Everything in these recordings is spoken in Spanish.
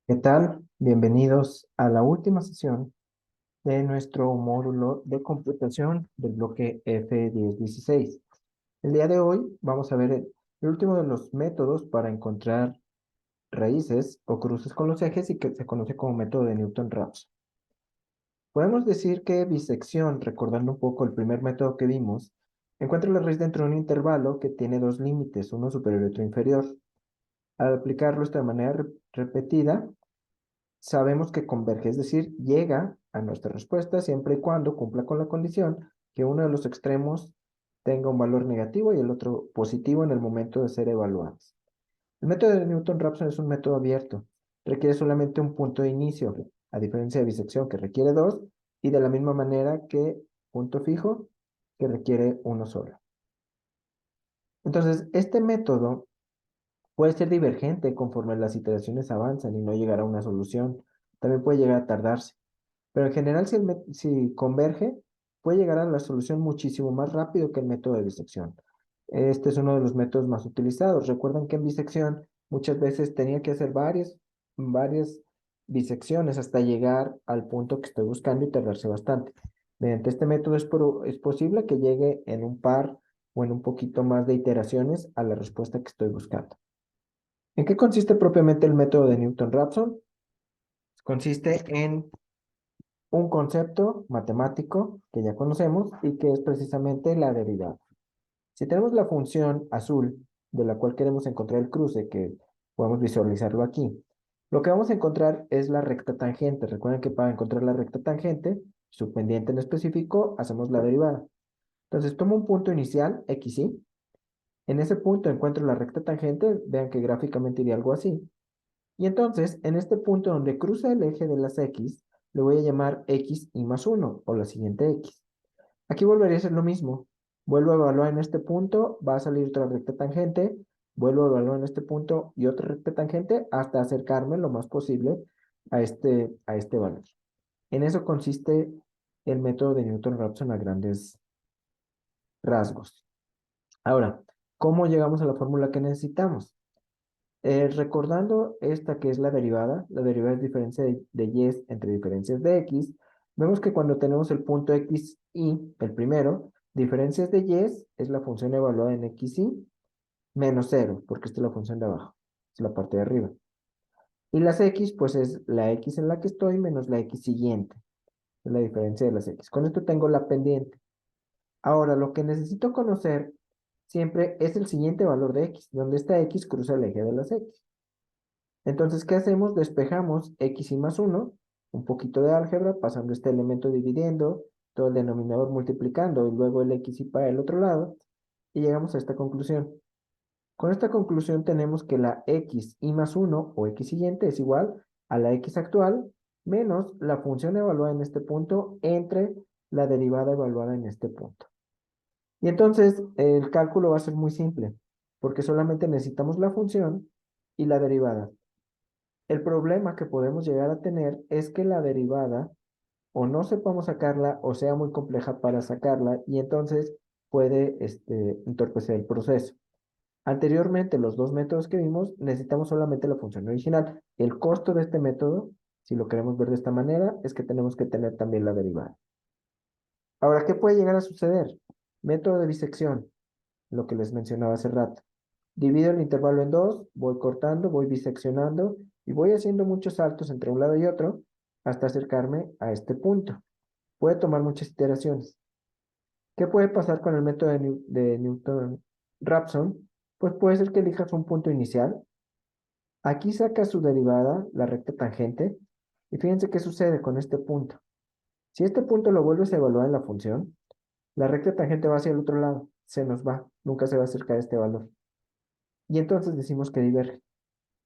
¿Qué tal? Bienvenidos a la última sesión de nuestro módulo de computación del bloque F1016. El día de hoy vamos a ver el último de los métodos para encontrar raíces o cruces con los ejes y que se conoce como método de Newton-Raphson. Podemos decir que bisección, recordando un poco el primer método que vimos, encuentra la raíz dentro de un intervalo que tiene dos límites, uno superior y otro inferior. Al aplicarlo esto de manera repetida, sabemos que converge, es decir, llega a nuestra respuesta siempre y cuando cumpla con la condición que uno de los extremos tenga un valor negativo y el otro positivo en el momento de ser evaluados. El método de Newton-Raphson es un método abierto, requiere solamente un punto de inicio, a diferencia de bisección que requiere dos, y de la misma manera que punto fijo que requiere uno solo. Entonces, este método puede ser divergente conforme las iteraciones avanzan y no llegar a una solución. También puede llegar a tardarse. Pero en general, si converge, puede llegar a la solución muchísimo más rápido que el método de bisección. Este es uno de los métodos más utilizados. Recuerden que en bisección muchas veces tenía que hacer varias bisecciones hasta llegar al punto que estoy buscando y tardarse bastante. Mediante este método es posible que llegue en un par o en un poquito más de iteraciones a la respuesta que estoy buscando. ¿En qué consiste propiamente el método de Newton-Raphson? Consiste en un concepto matemático que ya conocemos y que es precisamente la derivada. Si tenemos la función azul de la cual queremos encontrar el cruce, que podemos visualizarlo aquí, lo que vamos a encontrar es la recta tangente. Recuerden que para encontrar la recta tangente, su pendiente en específico, hacemos la derivada. Entonces tomo un punto inicial, x, y en ese punto encuentro la recta tangente, vean que gráficamente iría algo así. Y entonces, en este punto donde cruza el eje de las x, le voy a llamar x y más 1, o la siguiente x. Aquí volvería a ser lo mismo. Vuelvo a evaluar en este punto, va a salir otra recta tangente, vuelvo a evaluar en este punto y otra recta tangente hasta acercarme lo más posible a este valor. En eso consiste el método de Newton-Raphson a grandes rasgos. Ahora, ¿cómo llegamos a la fórmula que necesitamos? Recordando esta que es la derivada es diferencia de y entre diferencias de x, vemos que cuando tenemos el punto x y, el primero, diferencias de y es la función evaluada en x y menos cero, porque esta es la función de abajo, es la parte de arriba. Y las x, pues es la x en la que estoy menos la x siguiente, es la diferencia de las x. Con esto tengo la pendiente. Ahora, lo que necesito conocer siempre es el siguiente valor de x, donde esta x cruza el eje de las x. Entonces, ¿qué hacemos? Despejamos x y más 1, un poquito de álgebra, pasando este elemento dividiendo, todo el denominador multiplicando, y luego el x y para el otro lado, y llegamos a esta conclusión. Con esta conclusión tenemos que la x y más 1, o x siguiente, es igual a la x actual, menos la función evaluada en este punto, entre la derivada evaluada en este punto. Y entonces, el cálculo va a ser muy simple, porque solamente necesitamos la función y la derivada. El problema que podemos llegar a tener es que la derivada o no sepamos sacarla o sea muy compleja para sacarla y entonces puede entorpecer el proceso. Anteriormente, los dos métodos que vimos, necesitamos solamente la función original. El costo de este método, si lo queremos ver de esta manera, es que tenemos que tener también la derivada. Ahora, ¿qué puede llegar a suceder? Método de bisección, lo que les mencionaba hace rato. Divido el intervalo en dos, voy cortando, voy biseccionando y voy haciendo muchos saltos entre un lado y otro hasta acercarme a este punto. Puede tomar muchas iteraciones. ¿Qué puede pasar con el método de Newton-Raphson? Pues puede ser que elijas un punto inicial. Aquí saca su derivada, la recta tangente, y fíjense qué sucede con este punto. Si este punto lo vuelves a evaluar en la función, la recta tangente va hacia el otro lado, se nos va, nunca se va a acercar a este valor. Y entonces decimos que diverge.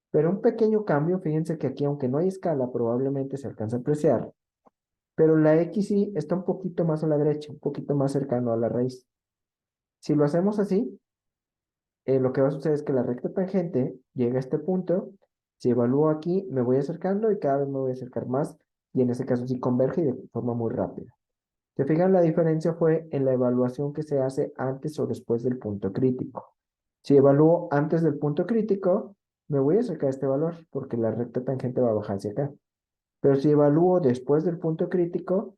Pero un pequeño cambio, fíjense que aquí, aunque no hay escala, probablemente se alcanza a apreciar, pero la XY está un poquito más a la derecha, un poquito más cercano a la raíz. Si lo hacemos así, lo que va a suceder es que la recta tangente llega a este punto, si evalúo aquí, me voy acercando y cada vez me voy a acercar más, y en ese caso sí converge y de forma muy rápida. ¿Se fijan? La diferencia fue en la evaluación que se hace antes o después del punto crítico. Si evalúo antes del punto crítico, me voy a acercar a este valor porque la recta tangente va a bajar hacia acá. Pero si evalúo después del punto crítico,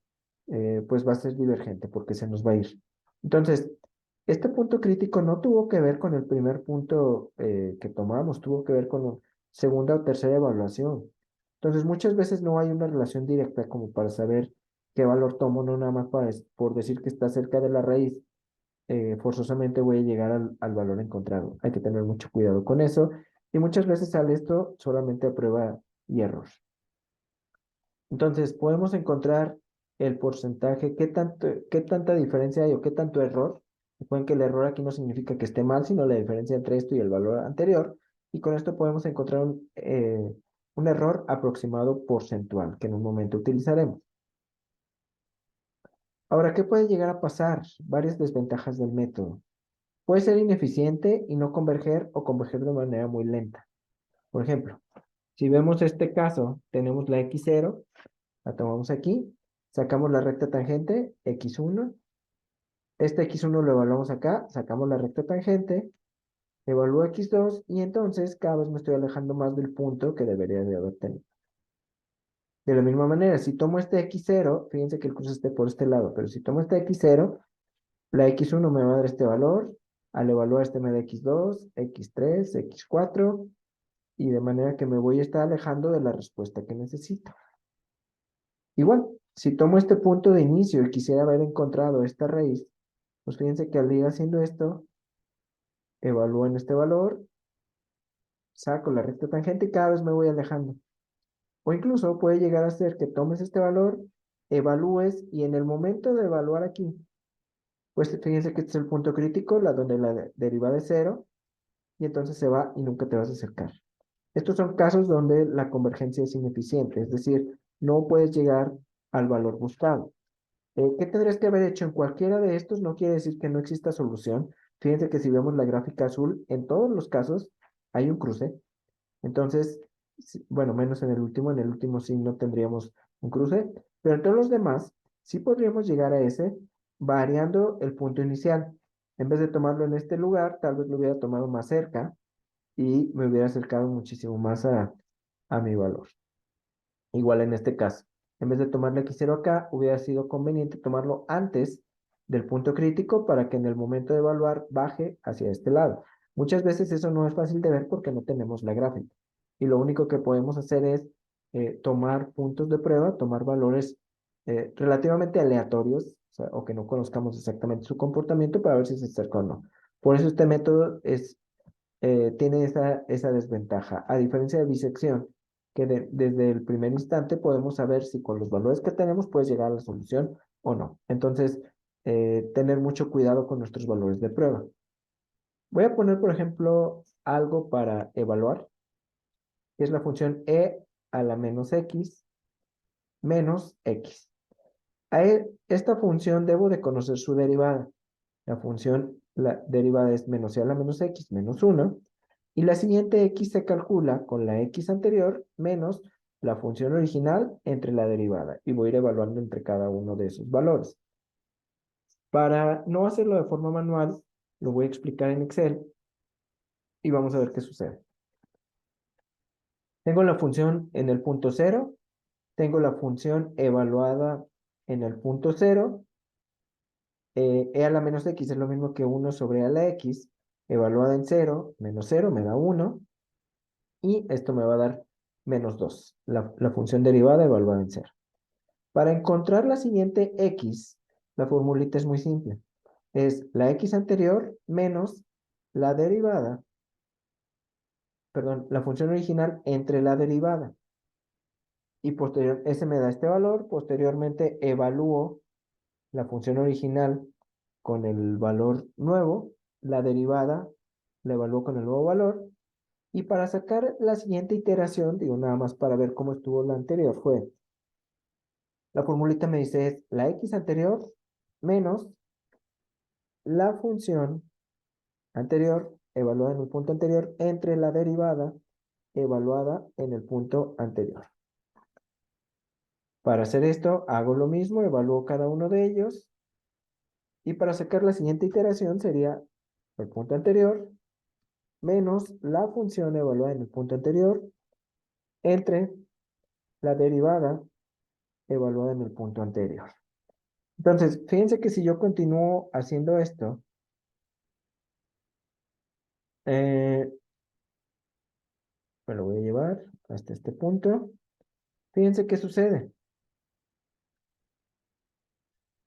pues va a ser divergente porque se nos va a ir. Entonces, este punto crítico no tuvo que ver con el primer punto que tomamos, tuvo que ver con la segunda o tercera evaluación. Entonces, muchas veces no hay una relación directa como para saber qué valor tomo, no nada más por decir que está cerca de la raíz, forzosamente voy a llegar al valor encontrado. Hay que tener mucho cuidado con eso y muchas veces sale esto solamente a prueba y error. Entonces, podemos encontrar el porcentaje, qué tanta diferencia hay o qué tanto error. Recuerden que el error aquí no significa que esté mal, sino la diferencia entre esto y el valor anterior. Y con esto podemos encontrar un error aproximado porcentual que en un momento utilizaremos. Ahora, ¿qué puede llegar a pasar? Varias desventajas del método. Puede ser ineficiente y no converger o converger de manera muy lenta. Por ejemplo, si vemos este caso, tenemos la x0, la tomamos aquí, sacamos la recta tangente, x1, este x1 lo evaluamos acá, sacamos la recta tangente, evalúo x2 y entonces cada vez me estoy alejando más del punto que debería de haber tenido. De la misma manera, si tomo este x0, fíjense que el cruce esté por este lado, pero si tomo este x0, la x1 me va a dar este valor, al evaluar este me da x2, x3, x4, y de manera que me voy a estar alejando de la respuesta que necesito. Igual, si tomo este punto de inicio y quisiera haber encontrado esta raíz, pues fíjense que al ir haciendo esto, evalúo en este valor, saco la recta tangente y cada vez me voy alejando. O incluso puede llegar a ser que tomes este valor, evalúes y en el momento de evaluar aquí, pues fíjense que este es el punto crítico, donde la derivada es cero, y entonces se va y nunca te vas a acercar. Estos son casos donde la convergencia es ineficiente, es decir, no puedes llegar al valor buscado. ¿Qué tendrías que haber hecho en cualquiera de estos? No quiere decir que no exista solución. Fíjense que si vemos la gráfica azul, en todos los casos hay un cruce. Entonces, bueno, menos en el último sí no tendríamos un cruce, pero en todos los demás sí podríamos llegar a ese variando el punto inicial. En vez de tomarlo en este lugar, tal vez lo hubiera tomado más cerca y me hubiera acercado muchísimo más a mi valor. Igual en este caso, en vez de tomar la x0 acá, hubiera sido conveniente tomarlo antes del punto crítico para que en el momento de evaluar baje hacia este lado. Muchas veces eso no es fácil de ver porque no tenemos la gráfica. Y lo único que podemos hacer es tomar puntos de prueba, tomar valores relativamente aleatorios, o que no conozcamos exactamente su comportamiento para ver si se acerca o no. Por eso este método tiene esa desventaja. A diferencia de bisección, que desde el primer instante podemos saber si con los valores que tenemos puedes llegar a la solución o no. Entonces, tener mucho cuidado con nuestros valores de prueba. Voy a poner, por ejemplo, algo para evaluar, que es la función e a la menos x menos x. Esta función debo de conocer su derivada. La derivada es menos e a la menos x menos 1. Y la siguiente x se calcula con la x anterior menos la función original entre la derivada. Y voy a ir evaluando entre cada uno de esos valores. Para no hacerlo de forma manual, lo voy a explicar en Excel y vamos a ver qué sucede. Tengo la función en el punto 0, tengo la función evaluada en el punto 0, e a la menos x es lo mismo que 1 sobre a la x, evaluada en 0, menos 0 me da 1, y esto me va a dar menos 2, la función derivada evaluada en 0. Para encontrar la siguiente x, la formulita es muy simple. Es la x anterior menos la derivada, perdón, la función original entre la derivada. Y ese me da este valor. Posteriormente evalúo la función original con el valor nuevo, la derivada la evalúo con el nuevo valor. Y para sacar la siguiente iteración, digo nada más para ver cómo estuvo la anterior, la formulita me dice es la x anterior menos la función anterior evaluada en el punto anterior entre la derivada evaluada en el punto anterior. Para hacer esto, hago lo mismo, evalúo cada uno de ellos. Y para sacar la siguiente iteración sería el punto anterior menos la función evaluada en el punto anterior entre la derivada evaluada en el punto anterior. Entonces, fíjense que si yo continúo haciendo esto, me lo voy a llevar hasta este punto. Fíjense qué sucede.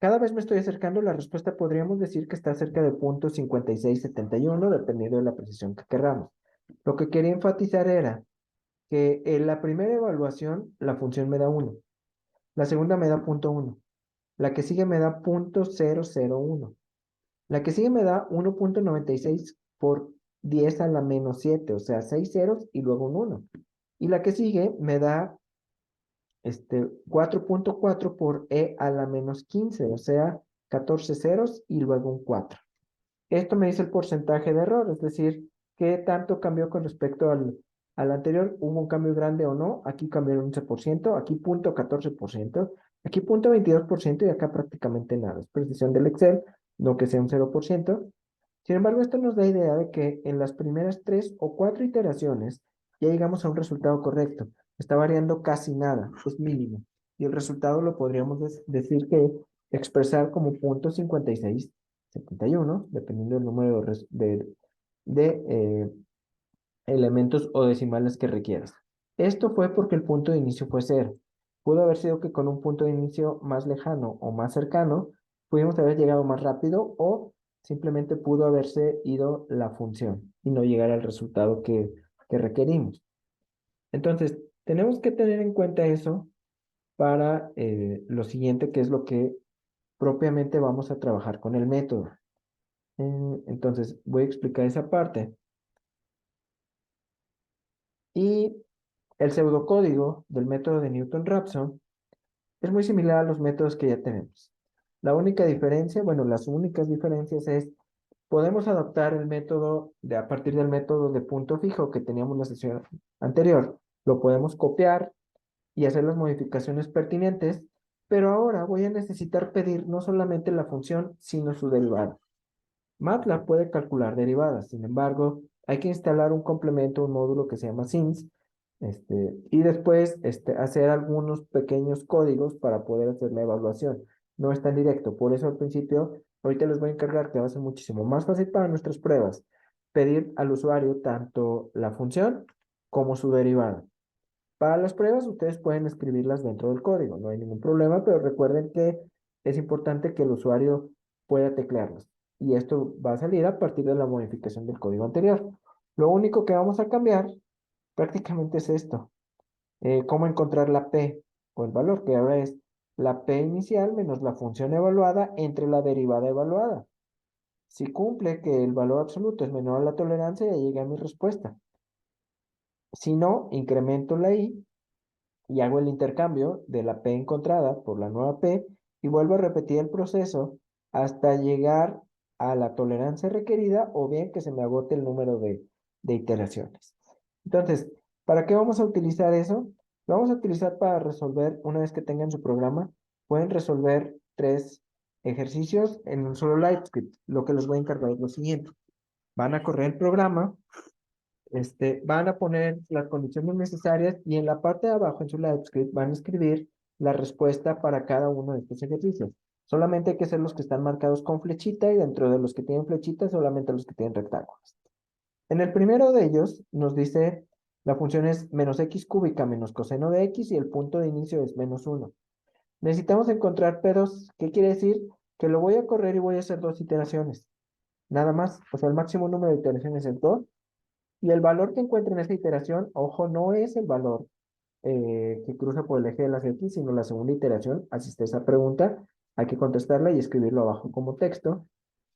Cada vez me estoy acercando, la respuesta podríamos decir que está cerca del punto 5671, dependiendo de la precisión que queramos. Lo que quería enfatizar era que en la primera evaluación la función me da 1, la segunda me da punto 1, la que sigue me da punto 001, la que sigue me da 1.96 por 10 a la menos 7, o sea, 6 ceros y luego un 1. Y la que sigue me da 4.4 por e a la menos 15, o sea, 14 ceros y luego un 4. Esto me dice el porcentaje de error, es decir, qué tanto cambió con respecto al anterior, hubo un cambio grande o no, aquí cambió un 11%, aquí 0.14%, aquí 0.22% y acá prácticamente nada. Es precisión del Excel, no que sea un 0%. Sin embargo, esto nos da idea de que en las primeras 3 o 4 iteraciones ya llegamos a un resultado correcto. Está variando casi nada, es mínimo. Y el resultado lo podríamos decir que expresar como 0.5671, dependiendo del número de elementos o decimales que requieras. Esto fue porque el punto de inicio fue 0. Pudo haber sido que con un punto de inicio más lejano o más cercano, pudimos haber llegado más rápido o simplemente pudo haberse ido la función y no llegar al resultado que requerimos. Entonces, tenemos que tener en cuenta eso para lo siguiente, que es lo que propiamente vamos a trabajar con el método. Entonces, voy a explicar esa parte. Y el pseudocódigo del método de Newton-Raphson es muy similar a los métodos que ya tenemos. La única diferencia, bueno, las únicas diferencias es, podemos adaptar el método a partir del método de punto fijo que teníamos en la sesión anterior. Lo podemos copiar y hacer las modificaciones pertinentes, pero ahora voy a necesitar pedir no solamente la función, sino su derivada. MATLAB puede calcular derivadas, sin embargo, hay que instalar un complemento, un módulo que se llama SIMS, y después hacer algunos pequeños códigos para poder hacer la evaluación. No es tan directo, por eso al principio, ahorita les voy a encargar que va a ser muchísimo más fácil para nuestras pruebas, pedir al usuario tanto la función como su derivada. Para las pruebas, ustedes pueden escribirlas dentro del código, no hay ningún problema, pero recuerden que es importante que el usuario pueda teclearlas. Y esto va a salir a partir de la modificación del código anterior. Lo único que vamos a cambiar prácticamente es esto. Cómo encontrar la P o el valor, que ahora es la P inicial menos la función evaluada entre la derivada evaluada. Si cumple que el valor absoluto es menor a la tolerancia, ya llegué a mi respuesta. Si no, incremento la I y hago el intercambio de la P encontrada por la nueva P y vuelvo a repetir el proceso hasta llegar a la tolerancia requerida o bien que se me agote el número de iteraciones. Entonces, ¿para qué vamos a utilizar eso? Lo vamos a utilizar para resolver, una vez que tengan su programa, pueden resolver 3 ejercicios en un solo LiveScript. Lo que les voy a encargar es lo siguiente. Van a correr el programa, van a poner las condiciones necesarias y en la parte de abajo en su LiveScript van a escribir la respuesta para cada uno de estos ejercicios. Solamente hay que ser los que están marcados con flechita y dentro de los que tienen flechita solamente los que tienen rectángulos. En el primero de ellos nos dice la función es menos x cúbica menos coseno de x y el punto de inicio es -1. Necesitamos encontrar P2. ¿Qué quiere decir? Que lo voy a correr y voy a hacer 2 iteraciones. Nada más. O sea, el máximo número de iteraciones es 2. Y el valor que encuentre en esta iteración, ojo, no es el valor que cruza por el eje de las X, sino la segunda iteración. Así está esa pregunta. Hay que contestarla y escribirlo abajo como texto.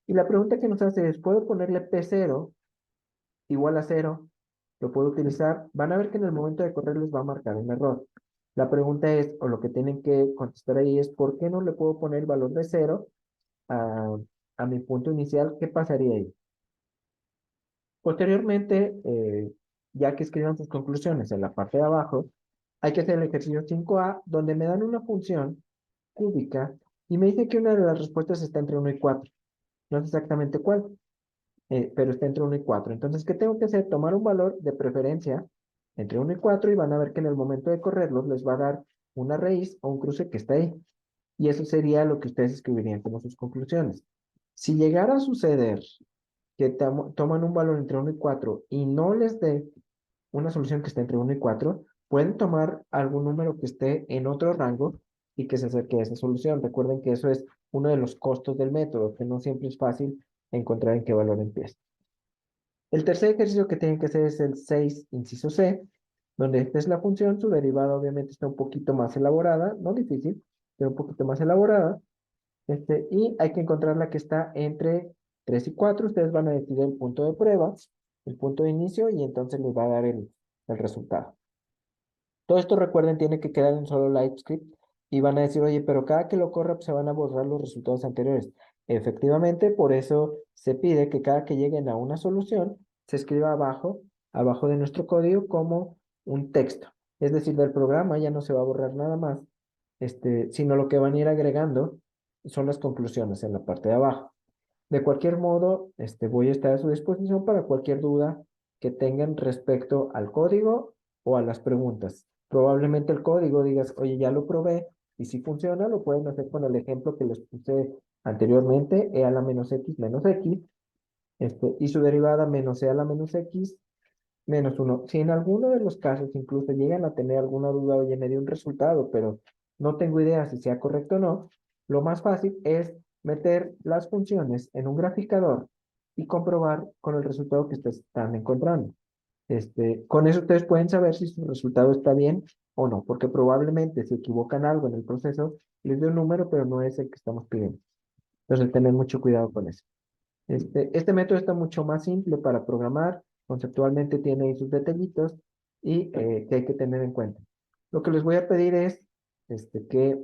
Y la pregunta que nos hace es, ¿puedo ponerle P0 igual a 0? Lo puedo utilizar. Van a ver que en el momento de correr les va a marcar un error. La pregunta es, o lo que tienen que contestar ahí es, ¿por qué no le puedo poner el valor de 0 a, a mi punto inicial? ¿Qué pasaría ahí? Posteriormente, ya que escriban sus conclusiones en la parte de abajo, hay que hacer el ejercicio 5A, donde me dan una función cúbica y me dice que una de las respuestas está entre 1 y 4. No sé exactamente cuál. pero está entre 1 y 4. Entonces, ¿qué tengo que hacer? Tomar un valor de preferencia entre 1 y 4 y van a ver que en el momento de correrlos les va a dar una raíz o un cruce que está ahí. Y eso sería lo que ustedes escribirían como sus conclusiones. Si llegara a suceder que toman un valor entre 1 y 4 y no les dé una solución que esté entre 1 y 4, pueden tomar algún número que esté en otro rango y que se acerque a esa solución. Recuerden que eso es uno de los costos del método, que no siempre es fácil encontrar en qué valor empieza. El tercer ejercicio que tienen que hacer es el 6, inciso C, donde esta es la función, su derivada obviamente está un poquito más elaborada, no difícil, pero un poquito más elaborada. Y hay que encontrar la que está entre 3 y 4. Ustedes van a decidir el punto de prueba, el punto de inicio, y entonces les va a dar el resultado. Todo esto, recuerden, tiene que quedar en solo LiveScript y van a decir, oye, pero cada que lo corra pues, se van a borrar los resultados anteriores. Efectivamente, por eso se pide que cada que lleguen a una solución, se escriba abajo de nuestro código como un texto. Es decir, del programa ya no se va a borrar nada más, sino lo que van a ir agregando son las conclusiones en la parte de abajo. De cualquier modo, voy a estar a su disposición para cualquier duda que tengan respecto al código o a las preguntas. Probablemente el código digas, oye, ya lo probé y si funciona, lo pueden hacer con el ejemplo que les puse anteriormente, e a la menos x menos x, y su derivada menos e a la menos x menos 1. Si en alguno de los casos incluso llegan a tener alguna duda, oye, me dio un resultado, pero no tengo idea si sea correcto o no, lo más fácil es meter las funciones en un graficador y comprobar con el resultado que ustedes están encontrando. Con eso ustedes pueden saber si su resultado está bien o no, porque probablemente si equivocan algo en el proceso, les dé un número, pero no es el que estamos pidiendo. Entonces, tener mucho cuidado con eso. Este método está mucho más simple para programar, conceptualmente tiene ahí sus detallitos y que hay que tener en cuenta. Lo que les voy a pedir es que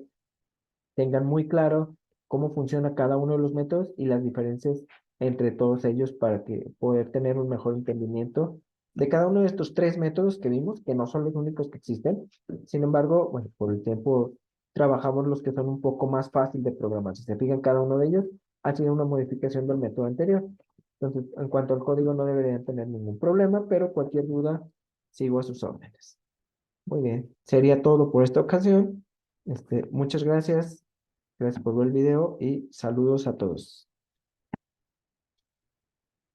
tengan muy claro cómo funciona cada uno de los métodos y las diferencias entre todos ellos para que poder tener un mejor entendimiento de cada uno de estos tres métodos que vimos, que no son los únicos que existen. Sin embargo, bueno, por el tiempo trabajamos los que son un poco más fácil de programar. Si se fijan, cada uno de ellos ha sido una modificación del método anterior. Entonces, en cuanto al código, no deberían tener ningún problema, pero cualquier duda, sigo a sus órdenes. Muy bien, sería todo por esta ocasión. Muchas gracias. Gracias por ver el video y saludos a todos.